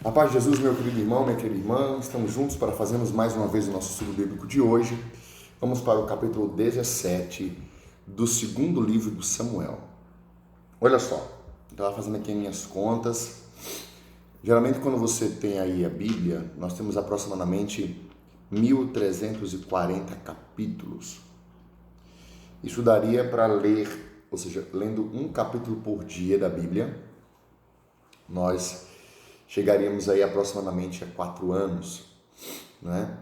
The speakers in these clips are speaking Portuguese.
A paz de Jesus, meu querido irmão, minha querida irmã, estamos juntos para fazermos mais uma vez o nosso estudo bíblico de hoje. Vamos para o capítulo 17 do segundo livro de Samuel. Olha só, eu estava fazendo aqui as minhas contas. Geralmente, quando você tem aí a Bíblia, nós temos aproximadamente 1340 capítulos. Isso daria para ler, ou seja, lendo um capítulo por dia da Bíblia, nós chegaríamos aí aproximadamente a 4 anos, né?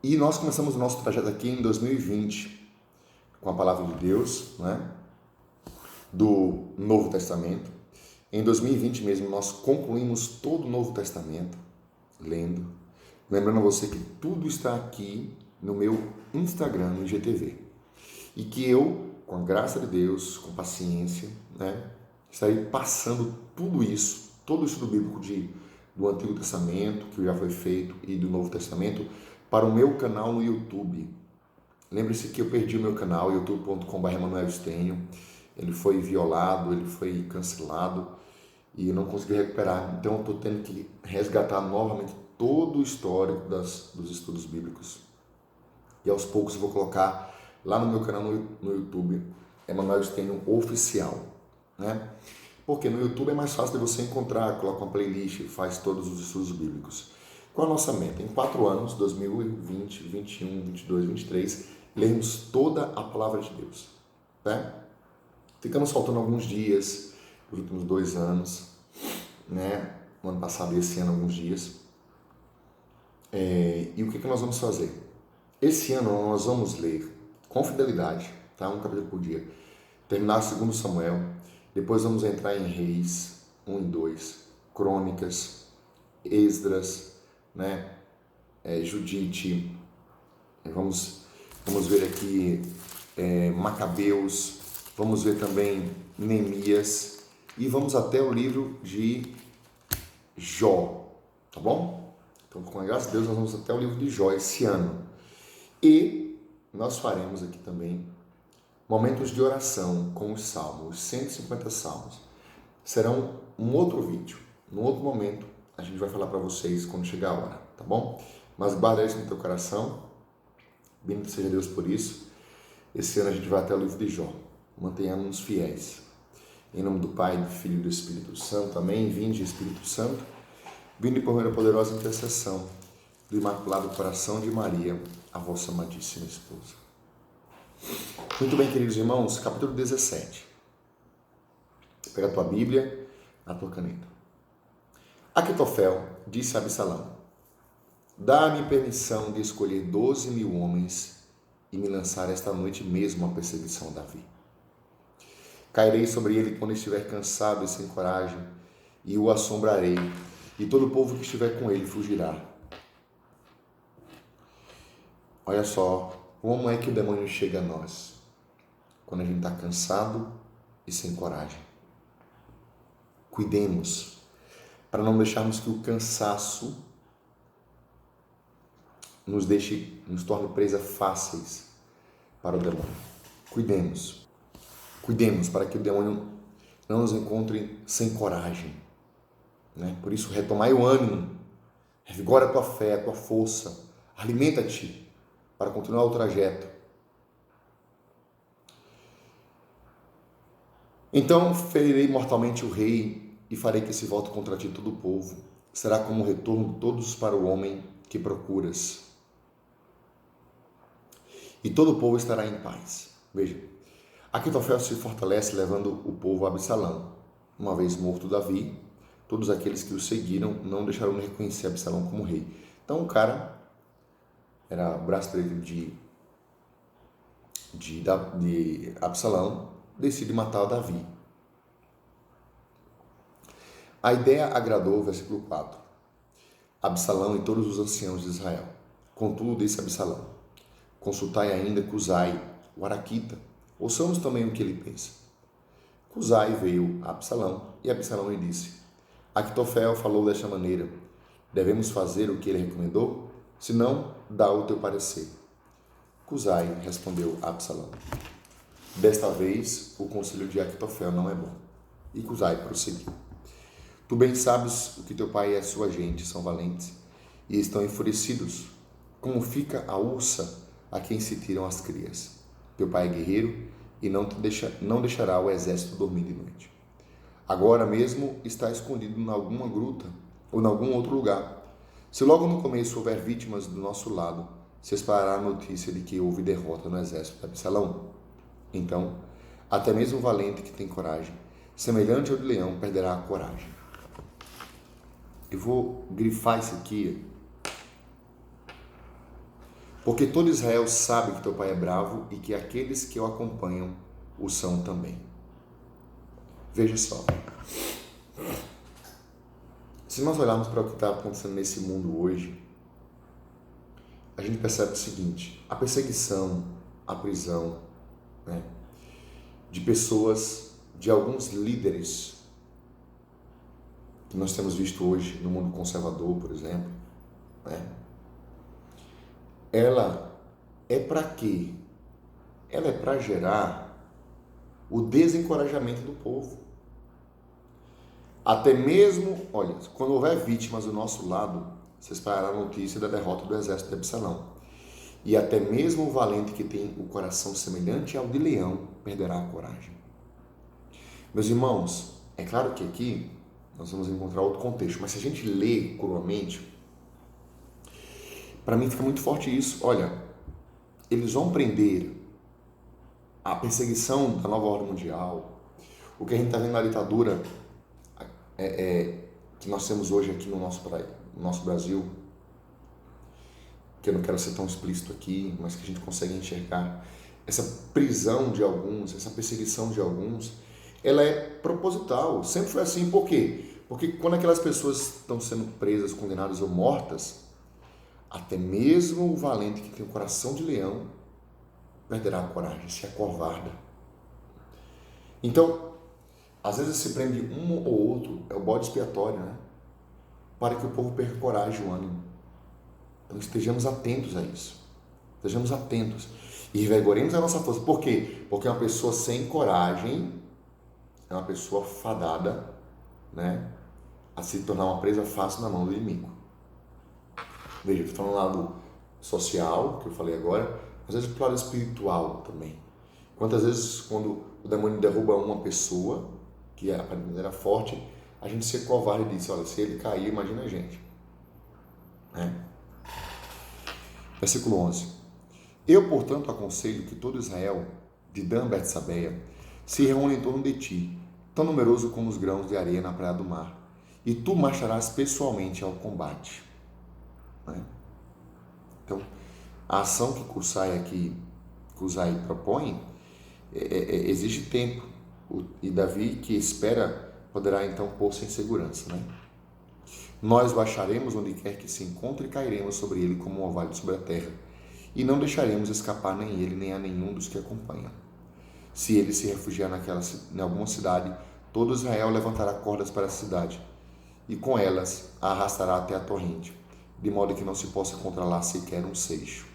E nós começamos o nosso trajeto aqui em 2020, com a palavra de Deus, né? Do Novo Testamento. Em 2020 mesmo, nós concluímos todo o Novo Testamento, lendo. Lembrando a você que tudo está aqui no meu Instagram, no IGTV. E que eu, com a graça de Deus, com paciência, né? Estarei passando tudo isso, todo o estudo bíblico do Antigo Testamento, que já foi feito, e do Novo Testamento, para o meu canal no YouTube. Lembre-se que eu perdi o meu canal, youtube.com.br. Ele foi violado, ele foi cancelado e eu não consegui recuperar. Então eu estou tendo que resgatar novamente todo o histórico dos estudos bíblicos. E aos poucos eu vou colocar lá no meu canal no YouTube, Emanuel Stênio Oficial, né? Porque no YouTube é mais fácil de você encontrar, coloca uma playlist, faz todos os estudos bíblicos. Qual a nossa meta? Em 4 anos, 2020, 21, 22, 23, lermos toda a palavra de Deus, né? Ficamos faltando alguns dias, nos últimos 2 anos, né? No ano passado e esse ano, alguns dias. E o que nós vamos fazer? Esse ano nós vamos ler com fidelidade, tá? Um capítulo por dia. Terminar segundo Samuel, depois vamos entrar em Reis 1 e 2, Crônicas, Esdras, né? Judite, vamos ver aqui Macabeus, vamos ver também Neemias e vamos até o livro de Jó, tá bom? Então, com a graça de Deus, nós vamos até o livro de Jó esse ano. E nós faremos aqui também momentos de oração com os salmos, os 150 salmos. Serão um outro vídeo. No outro momento, a gente vai falar para vocês quando chegar a hora, tá bom? Mas guarda isso no teu coração. Bendito seja Deus por isso. Esse ano a gente vai até o livro de Jó. Mantenhamos-nos fiéis. Em nome do Pai, do Filho e do Espírito Santo. Amém. Vinde, Espírito Santo. Vinde por meio da poderosa intercessão do Imaculado Coração de Maria, a vossa amadíssima esposa. Muito bem, queridos irmãos, capítulo 17. Pega a tua Bíblia, a tua caneta. Aquitofel disse a Absalão: dá-me permissão de escolher 12.000 homens e me lançar esta noite mesmo à perseguição a Davi. Cairei sobre ele quando estiver cansado e sem coragem, e o assombrarei, e todo o povo que estiver com ele fugirá. Olha só como é que o demônio chega a nós, quando a gente está cansado e sem coragem. Cuidemos, para não deixarmos que o cansaço nos torne presa fáceis para o demônio. Cuidemos para que o demônio não nos encontre sem coragem, né? Por isso, retomai o ânimo, revigora a tua fé, a tua força, alimenta-te para continuar o trajeto. Então ferirei mortalmente o rei e farei que se volte contra ti todo o povo. Será como o retorno de todos para o homem que procuras. E todo o povo estará em paz. Veja, Aquitofel se fortalece levando o povo a Absalão. Uma vez morto Davi, todos aqueles que o seguiram não deixaram de reconhecer Absalão como rei. Então o cara era braço direito de Absalão, decide matar Davi. A ideia agradou, versículo 4, Absalão e todos os anciãos de Israel. Contudo, disse Absalão: consultai ainda Cusai, o araquita, ouçamos também o que ele pensa. Cusai veio a Absalão, e Absalão lhe disse: Aquitofel falou desta maneira: devemos fazer o que ele recomendou? Se não, dá o teu parecer. Cusai respondeu a Absalão: desta vez o conselho de Aquitofel não é bom. E Cusai prosseguiu: Tu bem sabes o que teu pai e a sua gente são valentes e estão enfurecidos, como fica a ursa a quem se tiram as crias. Teu pai é guerreiro e não deixará o exército dormir de noite. Agora mesmo está escondido em alguma gruta ou em algum outro lugar. Se logo no começo houver vítimas do nosso lado, se espalhará a notícia de que houve derrota no exército de Absalão. Então, até mesmo o valente que tem coragem, semelhante ao de leão, perderá a coragem. Eu vou grifar isso aqui, porque todo Israel sabe que teu pai é bravo e que aqueles que o acompanham o são também. Veja só. Se nós olharmos para o que está acontecendo nesse mundo hoje, a gente percebe o seguinte: a perseguição, a prisão, né, de pessoas, de alguns líderes que nós temos visto hoje no mundo conservador, por exemplo, né, ela é para quê? Ela é para gerar o desencorajamento do povo. Até mesmo, olha, quando houver vítimas do nosso lado, se espalhará a notícia da derrota do exército de Absalão. E até mesmo o valente que tem o coração semelhante ao de leão perderá a coragem. Meus irmãos, é claro que aqui nós vamos encontrar outro contexto, mas se a gente lê cruamente, para mim fica muito forte isso. Olha, eles vão prender a perseguição da nova ordem mundial, o que a gente está vendo na ditadura que nós temos hoje aqui no nosso Brasil, que eu não quero ser tão explícito aqui, mas que a gente consegue enxergar, essa prisão de alguns, essa perseguição de alguns, ela é proposital, sempre foi assim. Por quê? Porque quando aquelas pessoas estão sendo presas, condenadas ou mortas, até mesmo o valente que tem o coração de leão perderá a coragem, se acovarda. Então, às vezes se prende um ou outro, é o bode expiatório, né? Para que o povo perca coragem, o ânimo. Então estejamos atentos a isso. Estejamos atentos. E revigoremos a nossa força. Por quê? Porque uma pessoa sem coragem é uma pessoa fadada, né, a se tornar uma presa fácil na mão do inimigo. Veja, estou falando do lado social, que eu falei agora, às vezes do lado espiritual também. Quantas vezes, quando o demônio derruba uma pessoa, que aparentemente era forte, a gente se covarde e diz: olha, se ele cair, imagina a gente. Né? Versículo 11. Eu, portanto, aconselho que todo Israel, de Dan a Betsabeia, se reúna em torno de ti, tão numeroso como os grãos de areia na praia do mar, e tu marcharás pessoalmente ao combate. Né? Então, a ação que Cusai propõe exige tempo, e Davi, que espera, poderá então pôr-se em segurança. Né? Nós baixaremos onde quer que se encontre e cairemos sobre ele como um orvalho sobre a terra, e não deixaremos escapar nem ele nem a nenhum dos que acompanham. Se ele se refugiar em alguma cidade, todo Israel levantará cordas para a cidade, e com elas a arrastará até a torrente, de modo que não se possa encontrar lá sequer um seixo.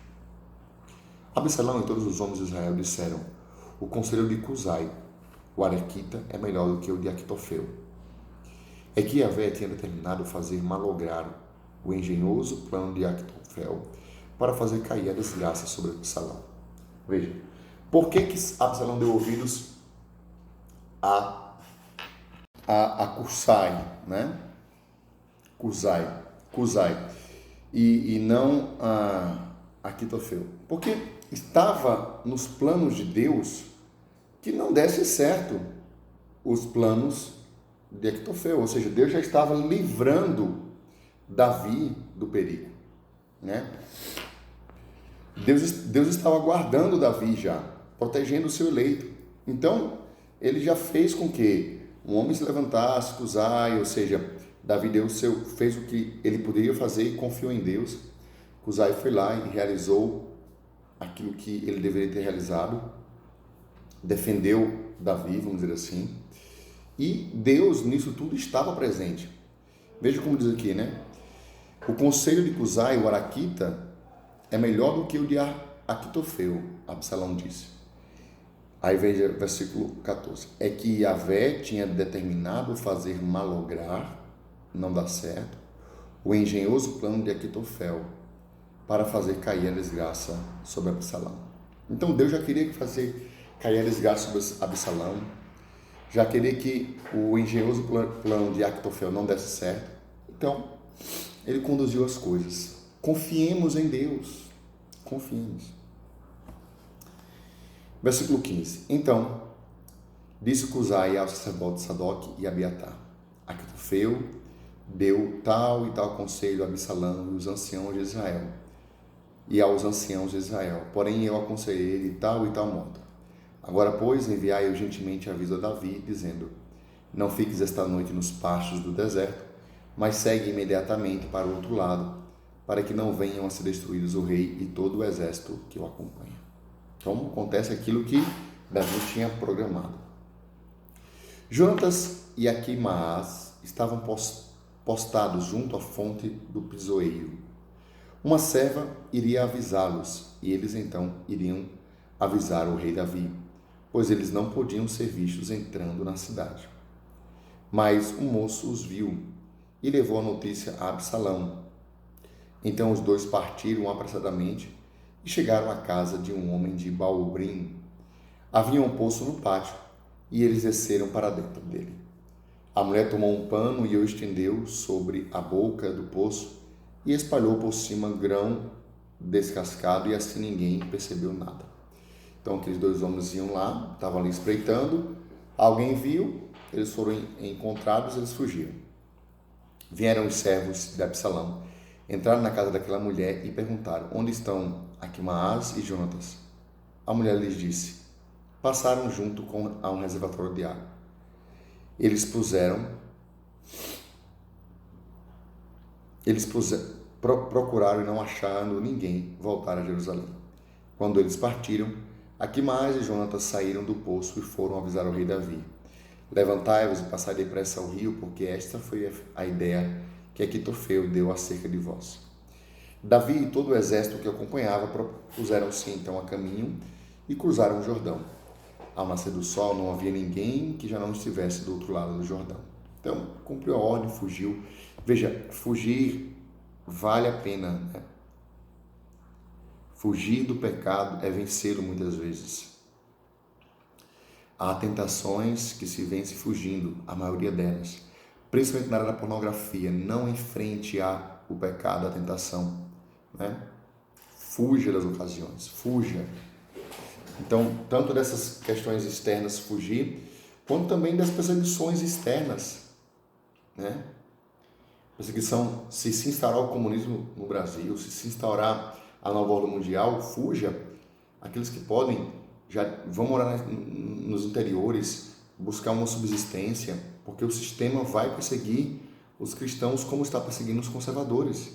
Absalão e todos os homens de Israel disseram: o conselho de Cusai, o Araquita, é melhor do que o de Aquitofel. É que Yahvé tinha determinado fazer malograr o engenhoso plano de Aquitofel para fazer cair a desgraça sobre Absalão. Veja, por que Absalão deu ouvidos a Cusai, né? Cusai, e não a Aquitofel? Porque estava nos planos de Deus que não desse certo os planos de Aquitofel, ou seja, Deus já estava livrando Davi do perigo, né? Deus estava guardando Davi já, protegendo o seu eleito. Então, ele já fez com que um homem se levantasse, Cusai, ou seja, Davi fez o que ele poderia fazer e confiou em Deus. Cusai foi lá e realizou aquilo que ele deveria ter realizado, defendeu Davi, vamos dizer assim, e Deus nisso tudo estava presente. Veja como diz aqui, né? O conselho de Cusai, o Araquita, é melhor do que o de Aquitofel, Absalão disse. Aí veja versículo 14. É que Yahvé tinha determinado fazer malograr não dá certo, o engenhoso plano de Aquitofel para fazer cair a desgraça sobre Absalão. Então Deus já queria fazer cair a desgraça sobre Absalão, já queria que o engenhoso plano de Aquitofel não desse certo. Então ele conduziu as coisas. Confiemos em Deus. Confiemos. Versículo 15. Então disse Cusai ao sacerdote Sadoc e Abiatar: Aquitofel deu tal e tal conselho a Absalão e os anciãos de Israel, e aos anciãos de Israel. Porém, eu aconselhei ele tal e tal modo. Agora, pois, enviai urgentemente aviso a Davi, dizendo: Não fiques esta noite nos pastos do deserto, mas segue imediatamente para o outro lado, para que não venham a ser destruídos o rei e todo o exército que o acompanha. Então, acontece aquilo que Davi tinha programado. Jonatas e Aquimaas estavam postados junto à fonte do pisoeiro. Uma serva iria avisá-los, e eles então iriam avisar o rei Davi, pois eles não podiam ser vistos entrando na cidade. Mas um moço os viu e levou a notícia a Absalão. Então os dois partiram apressadamente e chegaram à casa de um homem de Baal-brim. Havia um poço no pátio, e eles desceram para dentro dele. A mulher tomou um pano e o estendeu sobre a boca do poço e espalhou por cima grão descascado, e assim ninguém percebeu nada. Então aqueles dois homens iam lá, estavam ali espreitando, alguém viu, eles foram encontrados, eles fugiram. Vieram os servos de Absalão, entraram na casa daquela mulher e perguntaram: Onde estão Aquimaas e Jonatas? A mulher lhes disse: Passaram junto a um reservatório de água. Eles procuraram e não achando ninguém, voltaram a Jerusalém. Quando eles partiram, Aquimaas e Jonatas saíram do poço e foram avisar o rei Davi: Levantai-vos e passai depressa ao rio, porque esta foi a ideia que Aquitofel deu acerca de vós. Davi e todo o exército que o acompanhava puseram-se então a caminho e cruzaram o Jordão. Ao nascer do sol, não havia ninguém que já não estivesse do outro lado do Jordão. Então, cumpriu a ordem, fugiu. Veja, fugir vale a pena, né? Fugir do pecado é vencê-lo muitas vezes. Há tentações que se vence fugindo, a maioria delas. Principalmente na área da pornografia. Não enfrente o pecado, a tentação, né? Fuja das ocasiões, fuja. Então, tanto dessas questões externas fugir, quanto também das perseguições externas, né? Perseguição, se instaurar o comunismo no Brasil, se instaurar a nova ordem mundial, fuja. Aqueles que podem, já vão morar nos interiores, buscar uma subsistência, porque o sistema vai perseguir os cristãos como está perseguindo os conservadores,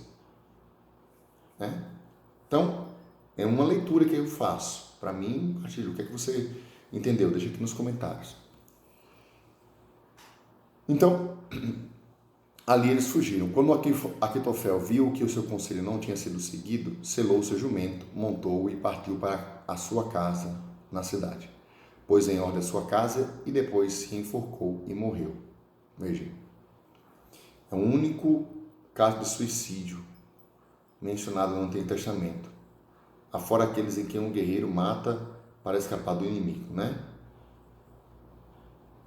né? Então, é uma leitura que eu faço. Para mim, Artilho, o que é que você entendeu? Deixa aqui nos comentários. Então, ali eles fugiram. Quando Aquitofel viu que o seu conselho não tinha sido seguido, selou seu jumento, montou-o e partiu para a sua casa na cidade. Pôs em ordem a sua casa e depois se enforcou e morreu. Veja, é o único caso de suicídio mencionado no Antigo Testamento. Afora aqueles em que um guerreiro mata para escapar do inimigo, né?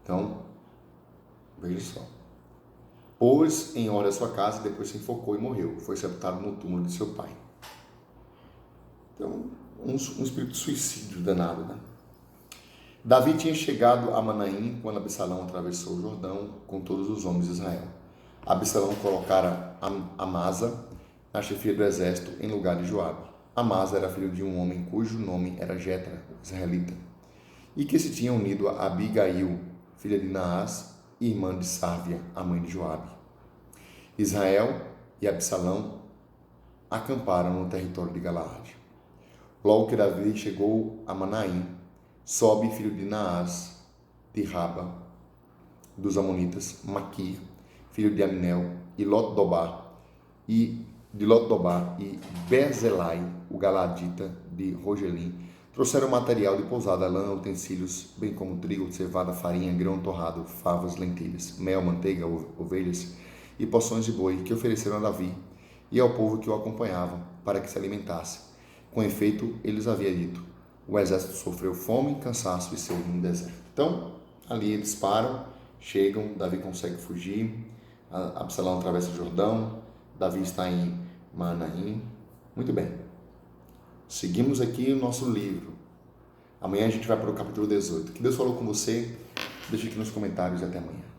Então, veja só. Pôs em ordem a sua casa, depois se enfocou e morreu. Foi sepultado no túmulo de seu pai. Então, um espírito de suicídio danado, né? Davi tinha chegado a Manaim quando Absalão atravessou o Jordão com todos os homens de Israel. Absalão colocara Amasa na chefia do exército em lugar de Joabe. Amasa era filho de um homem cujo nome era Jetra, israelita, e que se tinha unido a Abigail, filha de Naás, e irmã de Sárvia, a mãe de Joabe. Israel e Absalão acamparam no território de Galaade. Logo que Davi chegou a Manaim, Sobe, filho de Naás, de Raba, dos amonitas, Maquir, filho de Aminel, e Lot-Dobar, e Bezalai, o galadita de Rogelim, trouxeram material de pousada, lã, utensílios, bem como trigo, cevada, farinha, grão torrado, favas, lentilhas, mel, manteiga, ovelhas e porções de boi que ofereceram a Davi e ao povo que o acompanhava, para que se alimentasse. Com efeito, ele lhes havia dito: o exército sofreu fome, cansaço e sede no deserto. Então, ali eles param, chegam, Davi consegue fugir, Absalão atravessa o Jordão, Davi está em Manaim. Muito bem. Seguimos aqui o nosso livro. Amanhã a gente vai para o capítulo 18. Que Deus falou com você? Deixa aqui nos comentários e até amanhã.